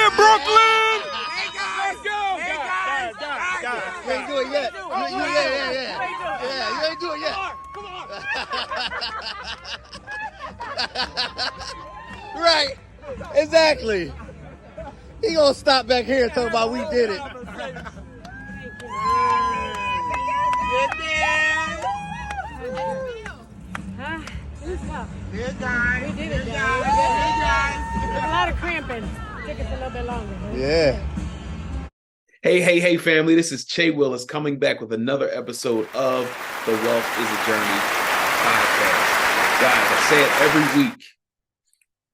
Yeah, Brooklyn! Hey guys! Let's go! Hey guys! Guys. You ain't do it yet. Yeah, you ain't do it yet. Come on! Right. Exactly. He gonna stop back here and talk about we did it. Good guys. We did it, Good guys. guys. There's a lot of cramping. Took us a little bit longer. Yeah. Hey, family. This is Che Willis coming back with another episode of the Wealth is a Journey podcast. Guys, I say it every week.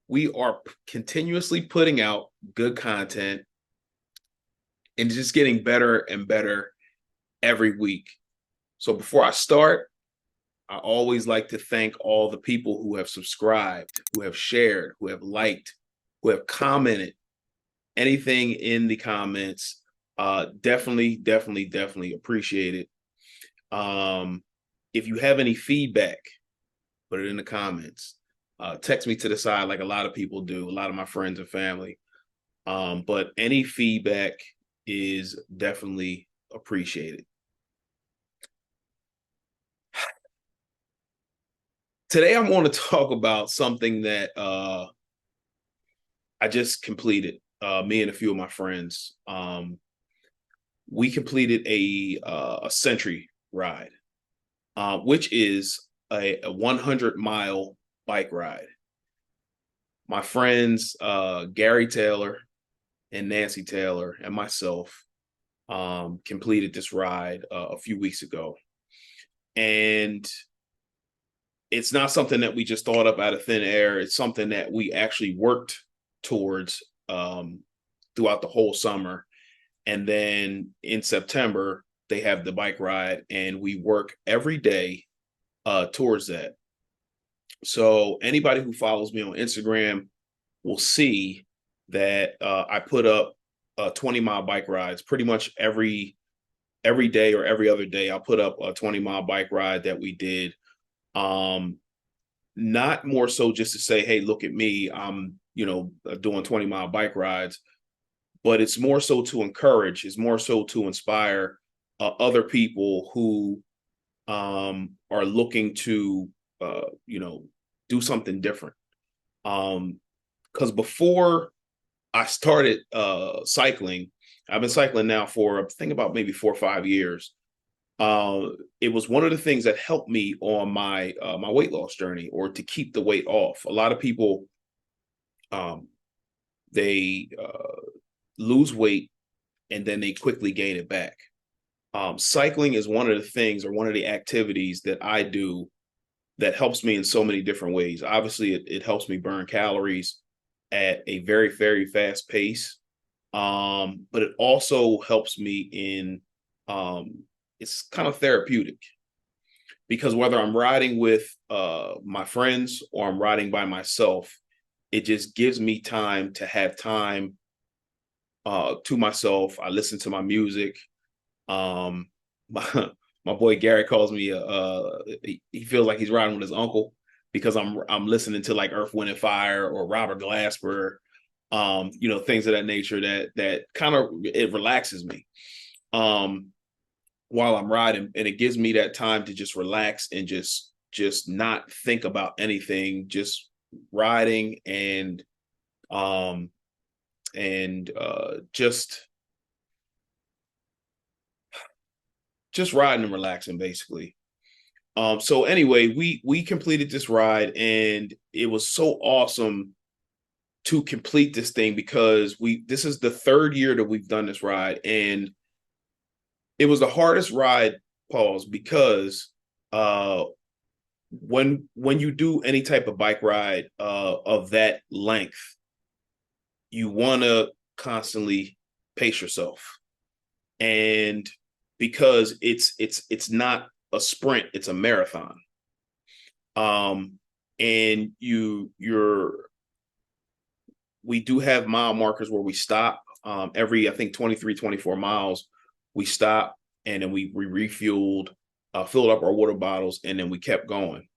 We are continuously putting out good content and just getting better and better every week. So before I start, I always like to thank all the people who have subscribed, who have shared, who have liked, who have commented, anything in the comments. Definitely appreciate it. If you have any feedback, put it in the comments. Text me to the side like a lot of people do, a lot of my friends and family. But any feedback is definitely appreciated. Today, I want to talk about something that I just completed. Me and a few of my friends. We completed a century ride, which is a 100-mile bike ride. My friends, Gary Taylor and Nancy Taylor and myself completed this ride a few weeks ago. And it's not something that we just thought up out of thin air. It's something that we actually worked towards throughout the whole summer. And then in September, they have the bike ride, and we work every day towards that. So anybody who follows me on Instagram will see that I put up 20-mile bike rides pretty much every day or every other day. I'll put up a 20-mile bike ride that we did. Not more so just to say, hey, look at me, I'm doing 20-mile bike rides, but it's more so to encourage, it's more so to inspire other people who are looking to do something different. Because before I started cycling, I've been cycling now for I think about maybe 4 or 5 years. It was one of the things that helped me on my my weight loss journey, or to keep the weight off. A lot of people they lose weight and then they quickly gain it back. Cycling is one of the things, or one of the activities that I do that helps me in so many different ways. Obviously, it helps me burn calories at a very, very fast pace. But it also helps me in it's kind of therapeutic, because whether I'm riding with my friends or I'm riding by myself, it just gives me time to have time to myself. I listen to my music. My boy Gary calls me he feels like he's riding with his uncle, because I'm listening to like Earth, Wind and Fire or Robert Glasper, things of that nature that kind of, it relaxes me while I'm riding, and it gives me that time to just relax and just not think about anything, just riding and just riding and relaxing, basically. So anyway, we completed this ride, and it was so awesome to complete this thing, because this is the 3rd year that we've done this ride, and it was the hardest ride, pause, because when you do any type of bike ride of that length, you want to constantly pace yourself. And because it's not a sprint, it's a marathon. And we do have mile markers where we stop every, I think, 23, 24 miles. We stopped, and then we refueled, filled up our water bottles, and then we kept going.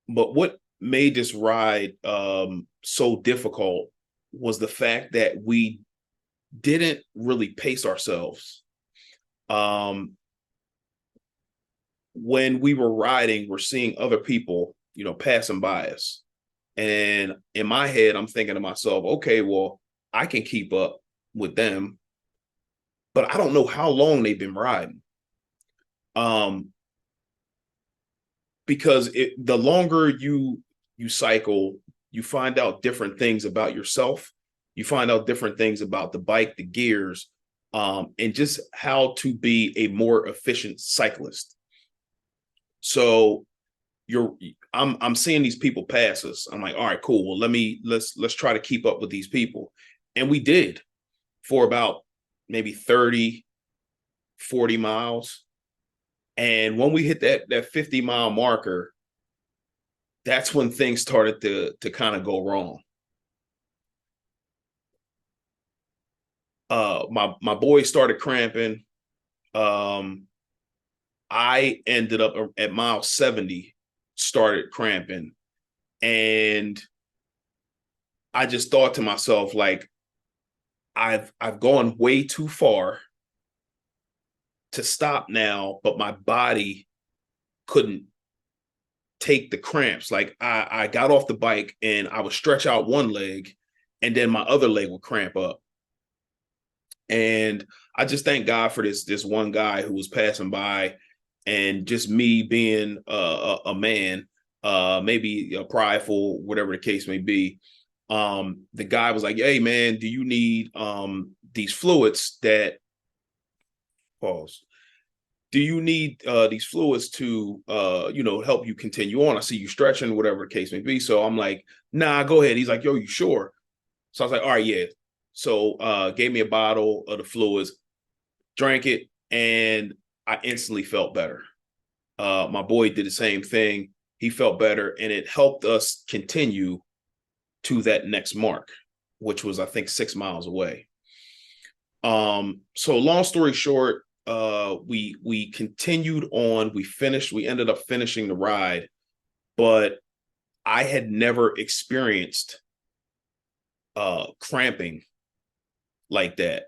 But what made this ride so difficult was the fact that we didn't really pace ourselves. When we were riding, we're seeing other people, passing by us. And in my head, I'm thinking to myself, okay, well, I can keep up with them, but I don't know how long they've been riding. Because the longer you cycle, you find out different things about yourself. You find out different things about the bike, the gears, and just how to be a more efficient cyclist. So I'm seeing these people pass us. I'm like, all right, cool. Well, let's try to keep up with these people. And we did for about maybe 30, 40 miles. And when we hit that 50-mile marker, that's when things started to kind of go wrong. My boys started cramping. I ended up at mile 70, started cramping. And I just thought to myself, like, I've gone way too far to stop now, but my body couldn't take the cramps. Like I got off the bike and I would stretch out one leg and then my other leg would cramp up. And I just thank God for this one guy who was passing by, and just me being a man, maybe prideful, whatever the case may be. The guy was like, "Hey man, do you need these fluids that pause? Do you need these fluids to help you continue on? I see you stretching, whatever the case may be." So I'm like, "Nah, go ahead." He's like, "Yo, you sure?" So I was like, "All right, yeah." So gave me a bottle of the fluids, drank it, and I instantly felt better. My boy did the same thing. He felt better, and it helped us continue to that next mark, which was, I think, 6 miles away. So long story short, we continued on. We ended up finishing the ride, but I had never experienced cramping like that.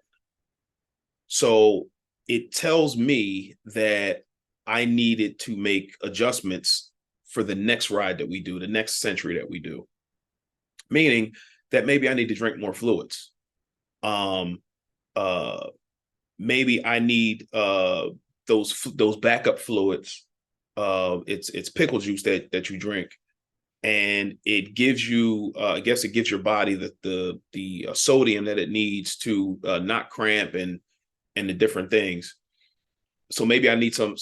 So it tells me that I needed to make adjustments for the next ride that we do, the next century that we do, meaning that maybe I need to drink more fluids. Maybe I need those backup fluids. It's pickle juice that you drink, and it gives you, I guess it gives your body the sodium that it needs to not cramp and the different things. So maybe I need some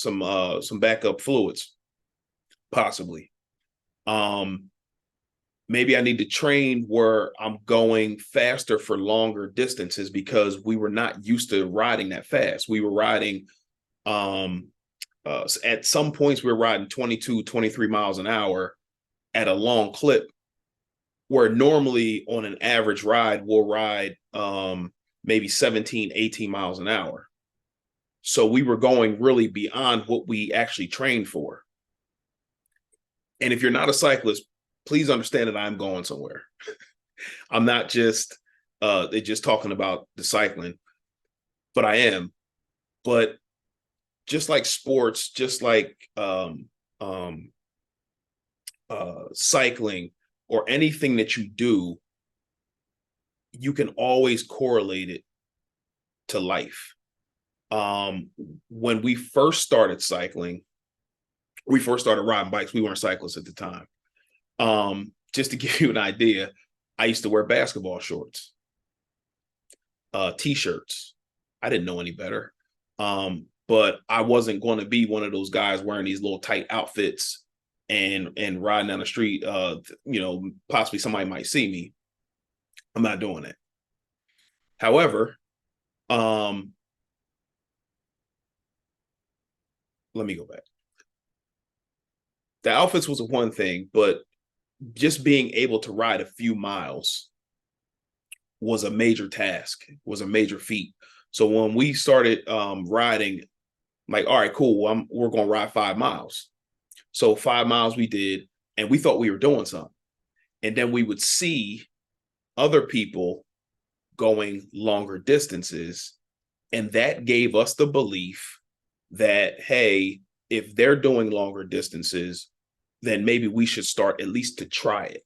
backup fluids, possibly. Maybe I need to train where I'm going faster for longer distances, because we were not used to riding that fast. We were riding, at some points we were riding 22, 23 miles an hour at a long clip, where normally on an average ride, we'll ride maybe 17, 18 miles an hour. So we were going really beyond what we actually trained for. And if you're not a cyclist, please understand that I'm going somewhere. I'm not just they're just talking about the cycling, but I am. But just like sports, just like cycling or anything that you do, you can always correlate it to life. When we first started cycling, we first started riding bikes. We weren't cyclists at the time. Just to give you an idea, I used to wear basketball shorts, t-shirts. I didn't know any better. But I wasn't going to be one of those guys wearing these little tight outfits and riding down the street. Possibly somebody might see me. I'm not doing that. However, let me go back. The outfits was one thing, but just being able to ride a few miles was a major task, was a major feat. So when we started riding, like, all right, cool, we're going to ride 5 miles. So 5 miles we did, and we thought we were doing something. And then we would see other people going longer distances. And that gave us the belief that, hey, if they're doing longer distances, then maybe we should start at least to try it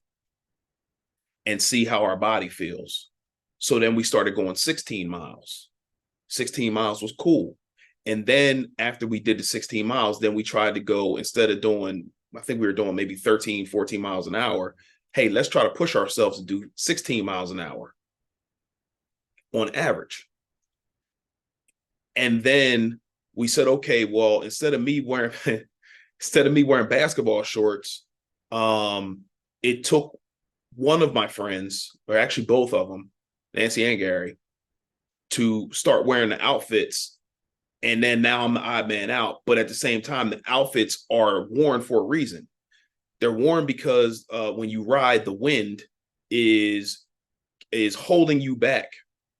and see how our body feels. So then we started going 16 miles. 16 miles was cool. And then after we did the 16 miles, then we tried to go, instead of doing, I think we were doing maybe 13, 14 miles an hour. Hey, let's try to push ourselves to do 16 miles an hour on average. And then we said, okay, well, instead of me wearing basketball shorts, it took one of my friends, or actually both of them, Nancy and Gary, to start wearing the outfits. And then now I'm the odd man out. But at the same time, the outfits are worn for a reason. They're worn because when you ride, the wind is holding you back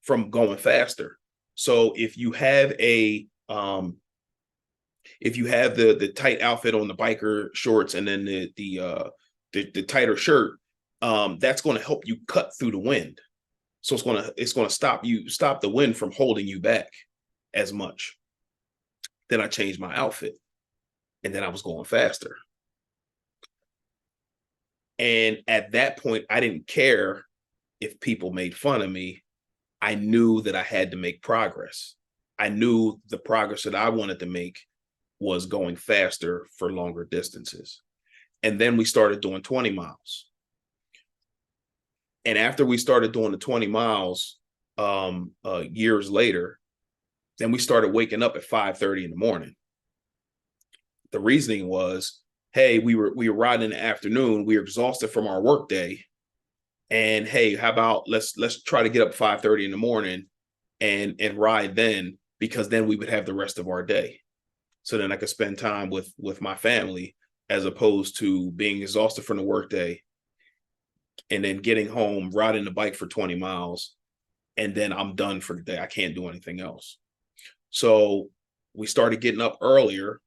from going faster. So if you have the tight outfit on the biker shorts and then the tighter shirt, that's going to help you cut through the wind. So it's going to stop the wind from holding you back as much. Then I changed my outfit, and then I was going faster. And at that point, I didn't care if people made fun of me. I knew that I had to make progress. I knew the progress that I wanted to make was going faster for longer distances. And then we started doing 20 miles. And after we started doing the 20 miles years later, then we started waking up at 5:30 in the morning. The reasoning was, hey, we were riding in the afternoon. We were exhausted from our work day. And hey, how about let's try to get up 5:30 in the morning and ride then, because then we would have the rest of our day. So then I could spend time with my family, as opposed to being exhausted from the workday and then getting home, riding the bike for 20 miles, and then I'm done for the day. I can't do anything else. So we started getting up earlier,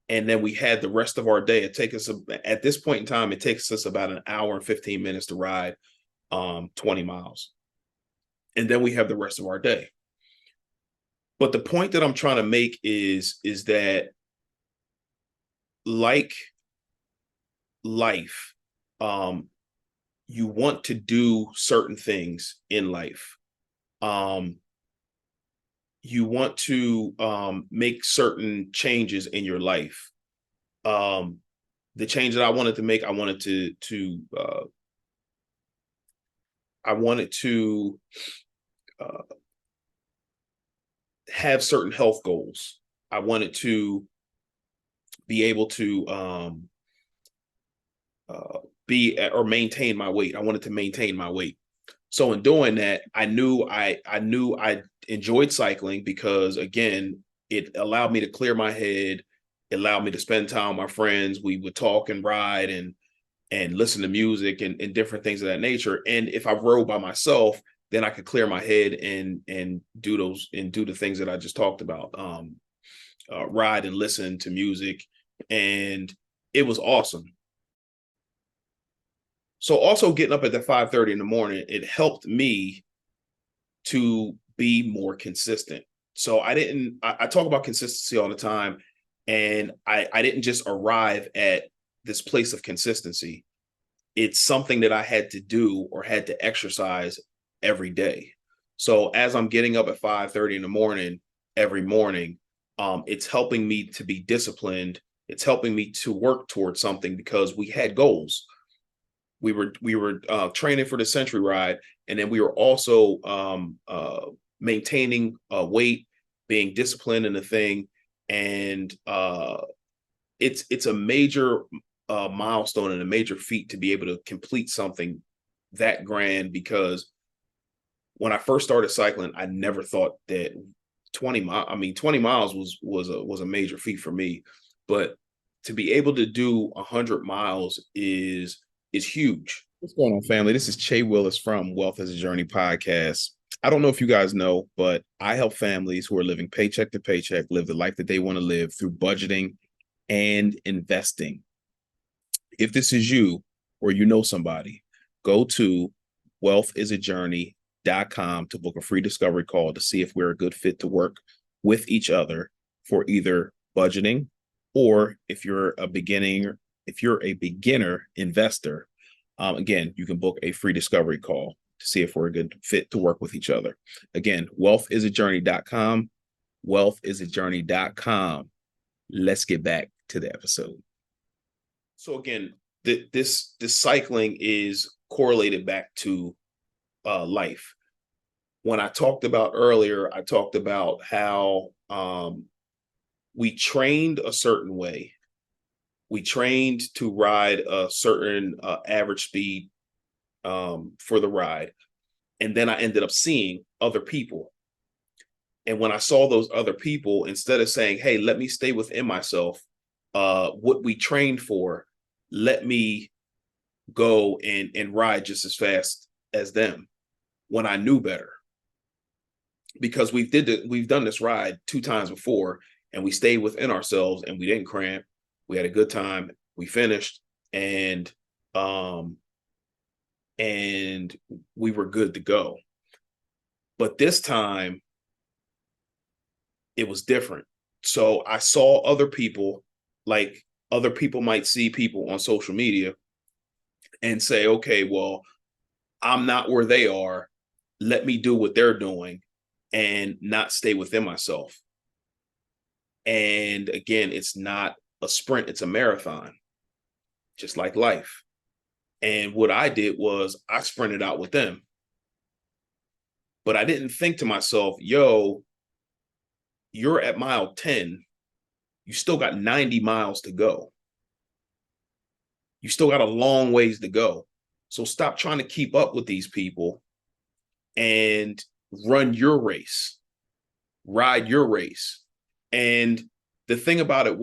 and then we had the rest of our day. At this point in time, it takes us about an hour and 15 minutes to ride 20 miles. And then we have the rest of our day. But the point that I'm trying to make is that, like life, you want to do certain things in life. You want to make certain changes in your life. The change that I wanted to make, I wanted to have certain health goals. I wanted to be able to maintain my weight. I wanted to maintain my weight. So in doing that, I knew I enjoyed cycling because, again, it allowed me to clear my head. It allowed me to spend time with my friends. We would talk and ride and listen to music and different things of that nature. And if I rode by myself, then I could clear my head and do the things that I just talked about. Ride and listen to music. And it was awesome. So also getting up at the 5:30 in the morning, it helped me to be more consistent. So I talk about consistency all the time, and I didn't just arrive at this place of consistency. It's something that I had to do or had to exercise every day. So as I'm getting up at 5:30 in the morning, every morning, it's helping me to be disciplined. It's helping me to work towards something because we had goals. We were training for the Century Ride, and then we were also maintaining weight, being disciplined in the thing, and it's a major milestone and a major feat to be able to complete something that grand. Because when I first started cycling, I never thought that 20 miles was a major feat for me, but to be able to do 100 miles is huge. What's going on, family? This is Che Willis from Wealth as a Journey podcast. I don't know if you guys know, but I help families who are living paycheck to paycheck live the life that they want to live through budgeting and investing. If this is you or you know somebody, go to wealthisajourney.com to book a free discovery call to see if we're a good fit to work with each other for either budgeting, or if you're a beginner investor, again, you can book a free discovery call to see if we're a good fit to work with each other. Again, wealthisajourney.com, wealthisajourney.com. Let's get back to the episode. So again, this cycling is correlated back to life. When I talked about earlier, I talked about how we trained a certain way. We trained to ride a certain average speed for the ride. And then I ended up seeing other people. And when I saw those other people, instead of saying, hey, let me stay within myself, what we trained for, let me go and ride just as fast as them when I knew better. Because we've done this ride 2 times before, and we stayed within ourselves and we didn't cramp. We had a good time. We finished, and we were good to go. But this time it was different. So I saw other people, like other people might see people on social media and say, okay, well, I'm not where they are. Let me do what they're doing and not stay within myself. And again, it's not a sprint, it's a marathon, just like life. And what I did was I sprinted out with them. But I didn't think to myself, yo, you're at mile 10. You still got 90 miles to go. You still got a long ways to go. So stop trying to keep up with these people and run your race, ride your race. And the thing about it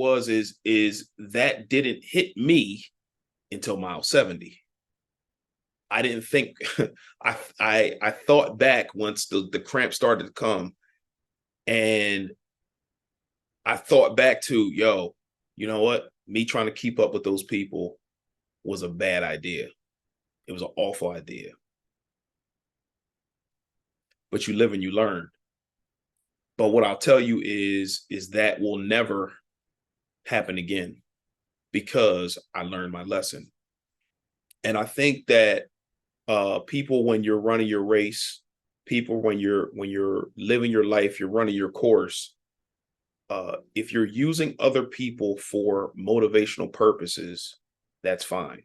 is that didn't hit me until mile 70. I didn't think, I thought back once the cramp started to come, and I thought back to, yo, you know what? Me trying to keep up with those people was a bad idea. It was an awful idea. But you live and you learn. But what I'll tell you is that will never happen again, because I learned my lesson. And I think that people, when you're running your race, people, when you're living your life, you're running your course, if you're using other people for motivational purposes, that's fine.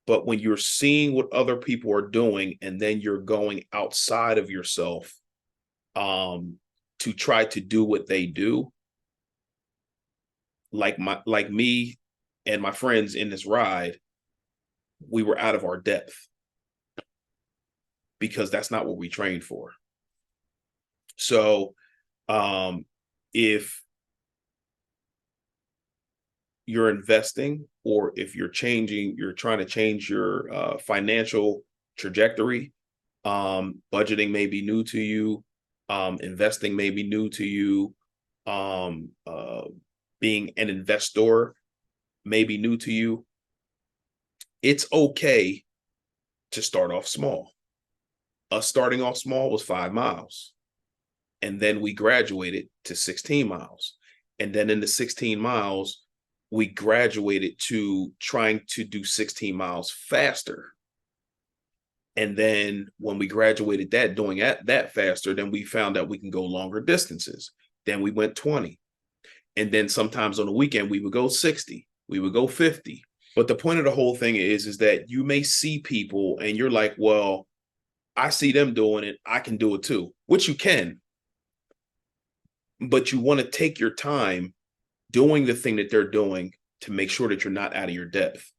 But when you're seeing what other people are doing and then you're going outside of yourself to try to do what they do, like me and my friends in this ride, we were out of our depth, because that's not what we trained for. So if you're investing, or if you're trying to change your financial trajectory, budgeting may be new to you, investing may be new to you, being an investor may be new to you. It's okay to start off small. Us starting off small was 5 miles. And then we graduated to 16 miles. And then in the 16 miles, we graduated to trying to do 16 miles faster. And then when we graduated doing that faster, then we found that we can go longer distances. Then we went 20. And then sometimes on the weekend, we would go 60. We would go 50. But the point of the whole thing is that you may see people and you're like, well, I see them doing it, I can do it too, which you can. But you want to take your time doing the thing that they're doing to make sure that you're not out of your depth.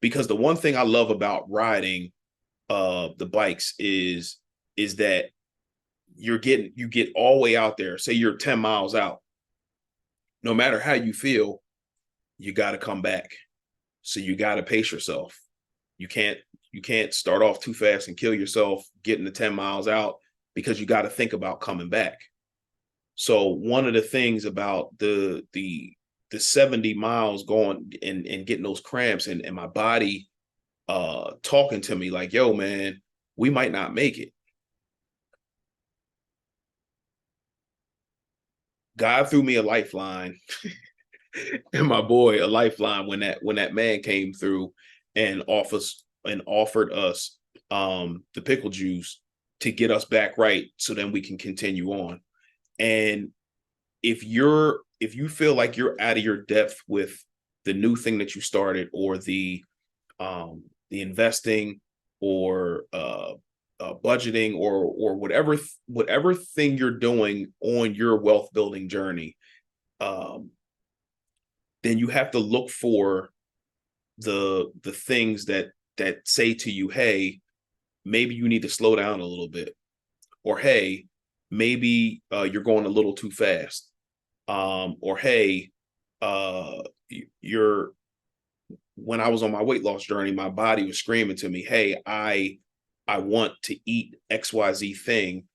Because the one thing I love about riding the bikes is that you get all the way out there. Say you're 10 miles out. No matter how you feel, you got to come back. So you got to pace yourself. You can't start off too fast and kill yourself getting the 10 miles out, because you got to think about coming back. So one of the things about the 70 miles going and getting those cramps and my body talking to me like, yo, man, we might not make it. God threw me a lifeline and my boy a lifeline when that man came through and offered us the pickle juice to get us back right so then we can continue on. And if you feel like you're out of your depth with the new thing that you started, or the investing, or budgeting, or whatever thing you're doing on your wealth building journey, then you have to look for the things that say to you, hey, maybe you need to slow down a little bit, or hey, maybe you're going a little too fast, or hey, you're when I was on my weight loss journey, my body was screaming to me, hey, I want to eat XYZ thing,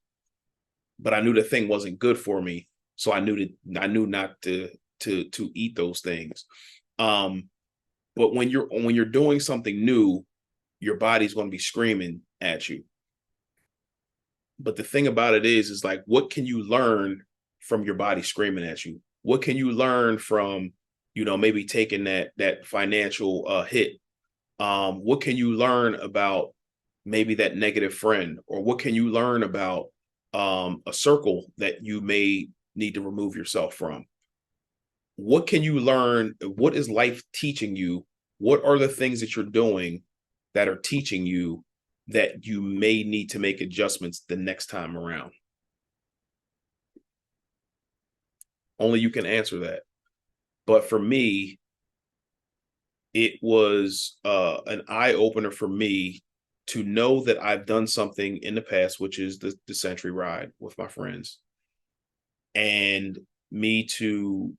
but I knew the thing wasn't good for me, so I knew not to eat those things. But when you're doing something new, your body's going to be screaming at you. But the thing about it is like, what can you learn from your body screaming at you? What can you learn from, maybe taking that financial hit? What can you learn about maybe that negative friend? Or what can you learn about a circle that you may need to remove yourself from? What can you learn? What is life teaching you? What are the things that you're doing that are teaching you that you may need to make adjustments the next time around? Only you can answer that. But for me, it was an eye-opener for me to know that I've done something in the past, which is the Century Ride with my friends, and me to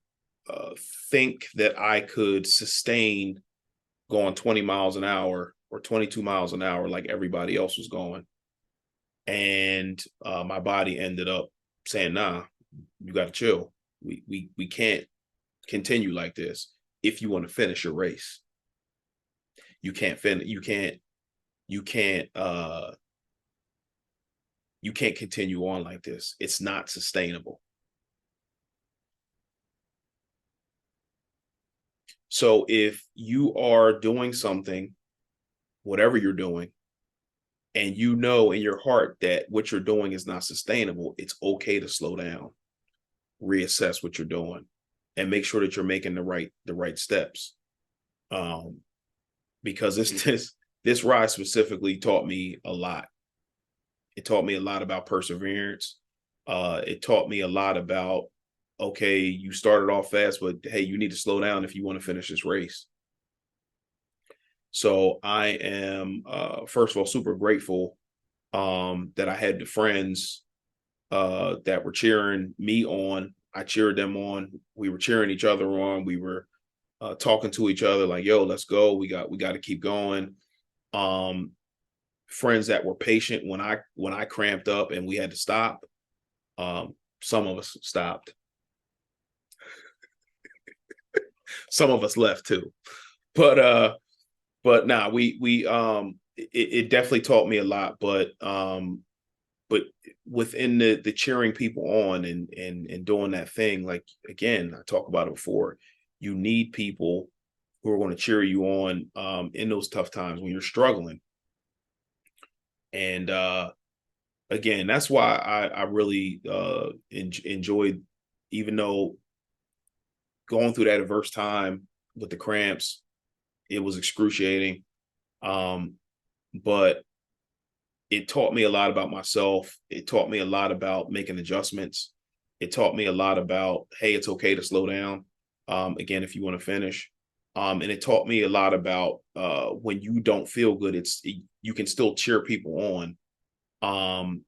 think that I could sustain going 20 miles an hour or 22 miles an hour like everybody else was going. And my body ended up saying, nah, you got to chill. We can't continue like this. If you want to finish your race, you can't continue on like this. It's not sustainable. So if you are doing something, whatever you're doing, and you know in your heart that what you're doing is not sustainable, it's okay to slow down, reassess what you're doing, and make sure that you're making the right steps. Because this ride specifically taught me a lot. It taught me a lot about perseverance. It taught me a lot about, okay, you started off fast, but hey, you need to slow down if you want to finish this race. So I am, first of all, super grateful that I had the friends that were cheering me on. I cheered them on. We were cheering each other on. We were talking to each other like, yo, let's go. We got to keep going. Friends that were patient when I cramped up and we had to stop. Some of us stopped. Some of us left too. But nah, it definitely taught me a lot. But within the cheering people on and doing that thing, like, again, I talked about it before, you need people who are going to cheer you on in those tough times when you're struggling. And again, that's why I really enjoyed, even though going through that adverse time with the cramps, it was excruciating. But it taught me a lot about myself. It taught me a lot about making adjustments. It taught me a lot about, hey, it's okay to slow down. Again, if you want to finish. And it taught me a lot about when you don't feel good, you can still cheer people on.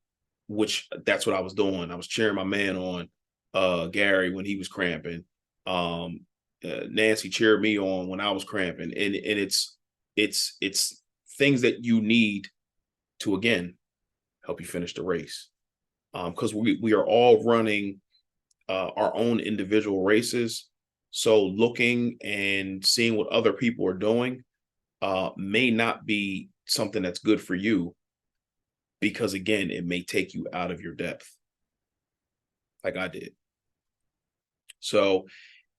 Which that's what I was doing. I was cheering my man on, Gary, when he was cramping. Nancy cheered me on when I was cramping, and it's things that you need to, again, help you finish the race, because we are all running our own individual races. So looking and seeing what other people are doing may not be something that's good for you, because again, it may take you out of your depth, like I did. So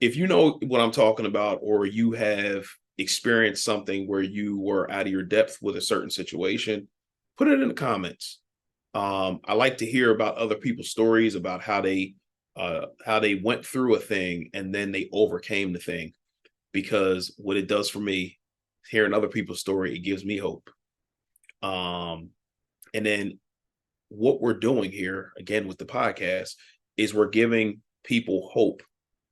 if you know what I'm talking about, or you have experienced something where you were out of your depth with a certain situation, put it in the comments. I like to hear about other people's stories about how they went through a thing and then they overcame the thing, because what it does for me, hearing other people's story, it gives me hope. And then what we're doing here again with the podcast is we're giving people hope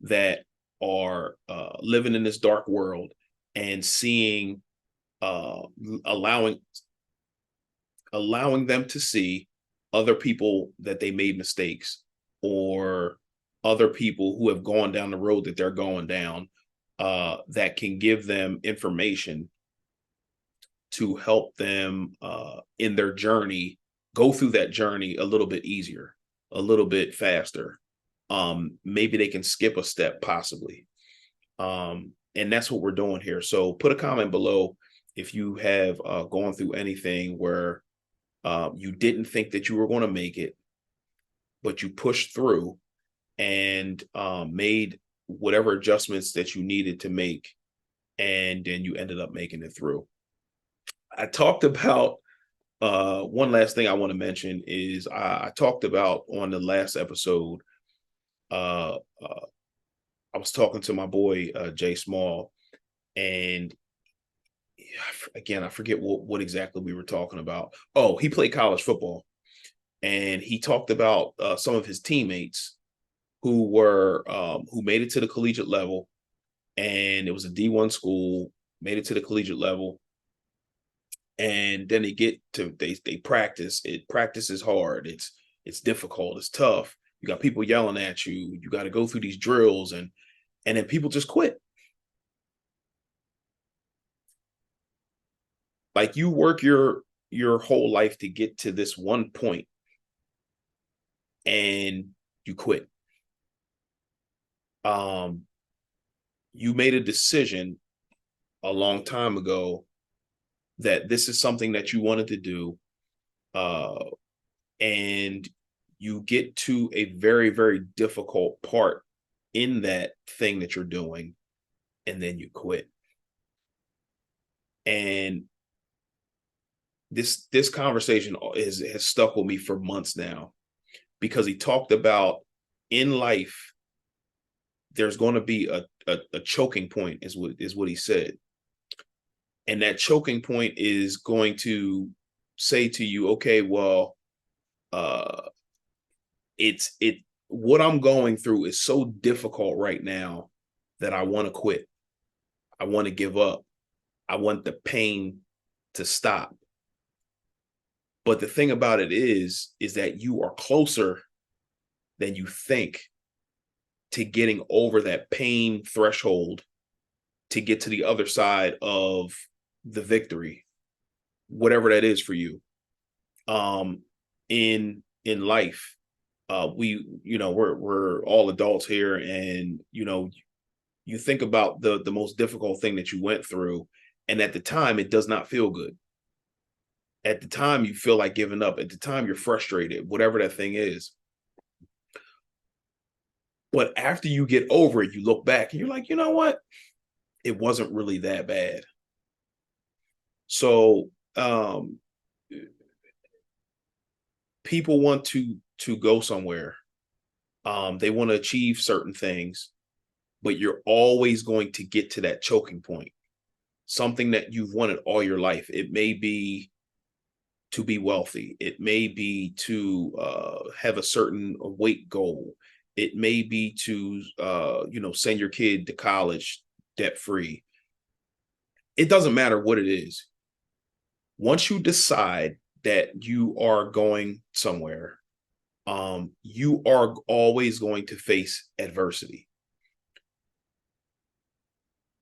that are living in this dark world and seeing, allowing them to see other people that they made mistakes, or other people who have gone down the road that they're going down, that can give them information to help them in their journey, go through that journey a little bit easier, a little bit faster. Maybe they can skip a step possibly. And that's what we're doing here. So put a comment below if you have gone through anything where you didn't think that you were going to make it, but you pushed through and made whatever adjustments that you needed to make, and then you ended up making it through. I talked about one last thing I want to mention is I talked about on the last episode. I was talking to my boy Jay Small, and again, I forget what exactly we were talking about. Oh, he played college football, and he talked about some of his teammates who made it to the collegiate level, and it was a D1 school, made it to the collegiate level, and then they practice. Practice is hard. It's difficult. It's tough. You got people yelling at you. You got to go through these drills, and then people just quit. Like, you work your whole life to get to this one point, and you quit. You made a decision a long time ago that this is something that you wanted to do, and you get to a very, very difficult part in that thing that you're doing, and then you quit. And this conversation has stuck with me for months now, because he talked about, in life there's going to be a choking point, is what he said. And that choking point is going to say to you, okay, well, what I'm going through is so difficult right now that I want to quit. I want to give up. I want the pain to stop. But the thing about it is that you are closer than you think to getting over that pain threshold to get to the other side of the victory, whatever that is for you. In life, we're all adults here, and you think about the most difficult thing that you went through, and at the time it does not feel good. At the time you feel like giving up. At the time you're frustrated, whatever that thing is. But after you get over it, you look back and you're like, you know what? It wasn't really that bad. So people want to go somewhere. They want to achieve certain things, but you're always going to get to that choking point. Something that you've wanted all your life. It may be to be wealthy. It may be to have a certain weight goal. It may be to send your kid to college debt free. It doesn't matter what it is. Once you decide that you are going somewhere, you are always going to face adversity.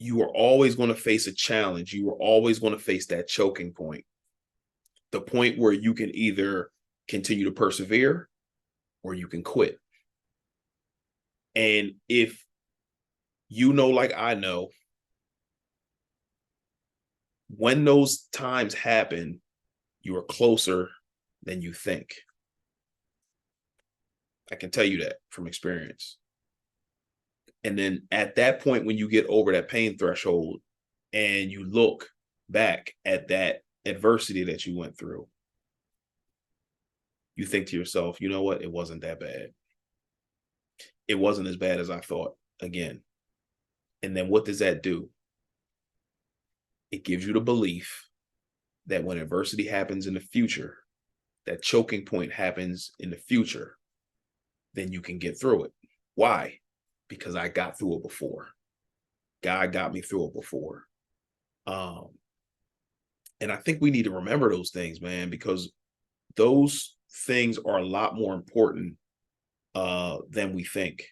You are always going to face a challenge. You are always going to face that choking point. The point where you can either continue to persevere or you can quit. And if you know, like I know, when those times happen, you are closer than you think. I can tell you that from experience. And then at that point, when you get over that pain threshold and you look back at that adversity that you went through, you think to yourself, you know what? It wasn't that bad. It wasn't as bad as I thought again. And then what does that do? It gives you the belief that when adversity happens in the future, that choking point happens in the future, then you can get through it. Why? Because I got through it before. God got me through it before. And I think we need to remember those things, man, because those things are a lot more important than we think.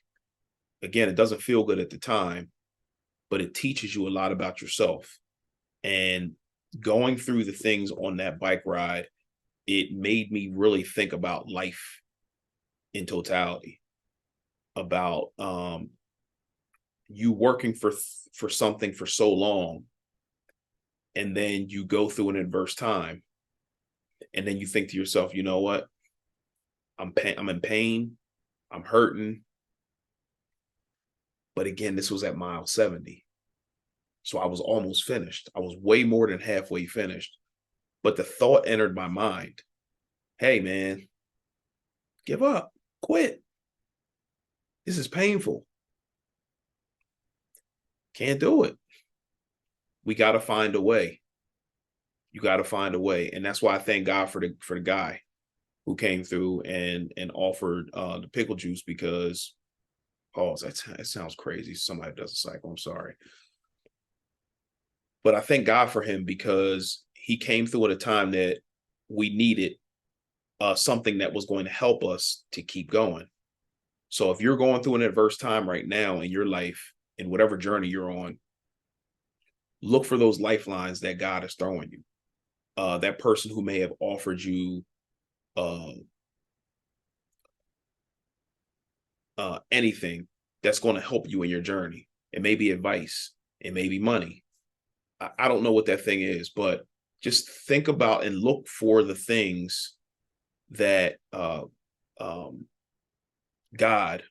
Again, it doesn't feel good at the time, but it teaches you a lot about yourself. And going through the things on that bike ride, it made me really think about life in totality, about you working for something for so long, and then you go through an adverse time, and then you think to yourself, you know what? I'm in pain, I'm hurting. But again, this was at mile 70. So I was almost finished. I was way more than halfway finished. But the thought entered my mind, hey, man, give up, quit. This is painful. Can't do it. We got to find a way. You got to find a way. And that's why I thank God for the guy who came through and offered the pickle juice, because, that sounds crazy. Somebody does a cycle. I'm sorry. But I thank God for him, because he came through at a time that we needed something that was going to help us to keep going. So if you're going through an adverse time right now in your life, in whatever journey you're on, look for those lifelines that God is throwing you. That person who may have offered you anything that's going to help you in your journey. It may be advice. It may be money. I don't know what that thing is, but just think about and look for the things that God,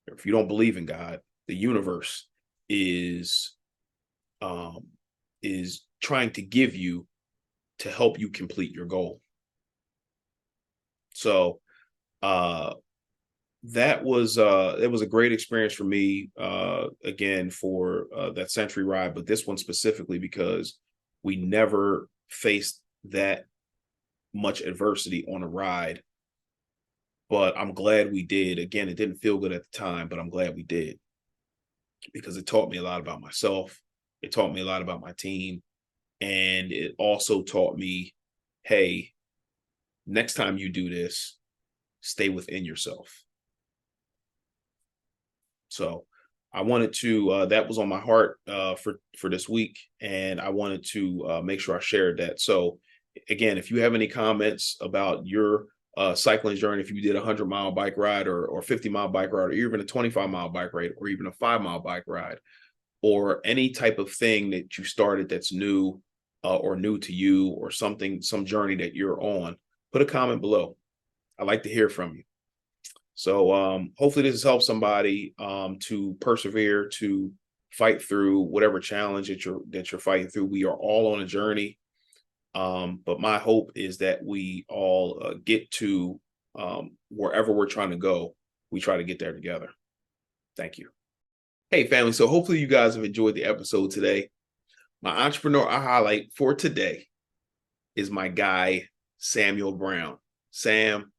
if you don't believe in God, the universe is trying to give you to help you complete your goal. So that was it was a great experience for me, again, for that Century ride, but this one specifically because we never faced that much adversity on a ride. But I'm glad we did. Again, it didn't feel good at the time, but I'm glad we did, because it taught me a lot about myself. It taught me a lot about my team. And it also taught me, hey, next time you do this, stay within yourself. So I wanted to, that was on my heart for this week. And I wanted to make sure I shared that. So again, if you have any comments about your cycling journey, if you did a 100-mile bike ride or 50-mile bike ride, or even a 25-mile bike ride, or even a 5-mile bike ride, or any type of thing that you started that's new or new to you, or something, some journey that you're on, put a comment below. I'd like to hear from you. So hopefully this has helped somebody to persevere, to fight through whatever challenge that you're fighting through. We are all on a journey. But my hope is that we all get to wherever we're trying to go, we try to get there together. Thank you. Hey, family. So hopefully you guys have enjoyed the episode today. My entrepreneur highlight for today is my guy, Samuel Brown. Sam,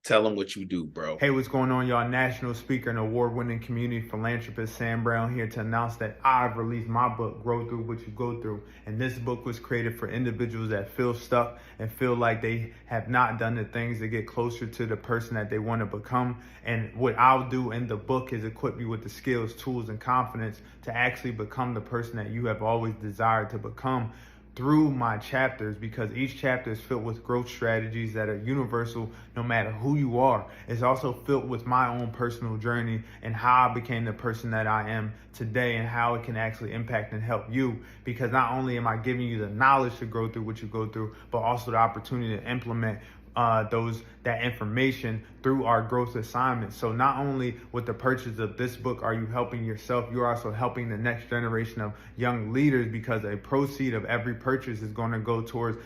tell them what you do, bro. Hey, what's going on, y'all? National speaker and award-winning community philanthropist Sam Brown here to announce that I've released my book, Grow Through What You Go Through. And this book was created for individuals that feel stuck and feel like they have not done the things to get closer to the person that they want to become. And what I'll do in the book is equip you with the skills, tools, and confidence to actually become the person that you have always desired to become, through my chapters, because each chapter is filled with growth strategies that are universal no matter who you are. It's also filled with my own personal journey and how I became the person that I am today, and how it can actually impact and help you, because not only am I giving you the knowledge to go through what you go through, but also the opportunity to implement that information through our growth assignments. So not only with the purchase of this book are you helping yourself, you're also helping the next generation of young leaders, because a proceed of every purchase is going to go towards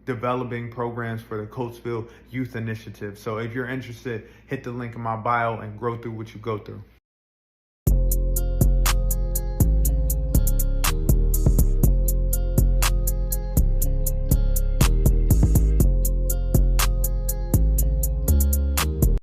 developing programs for the Coatesville Youth Initiative. So if you're interested, hit the link in my bio and grow through what you go through.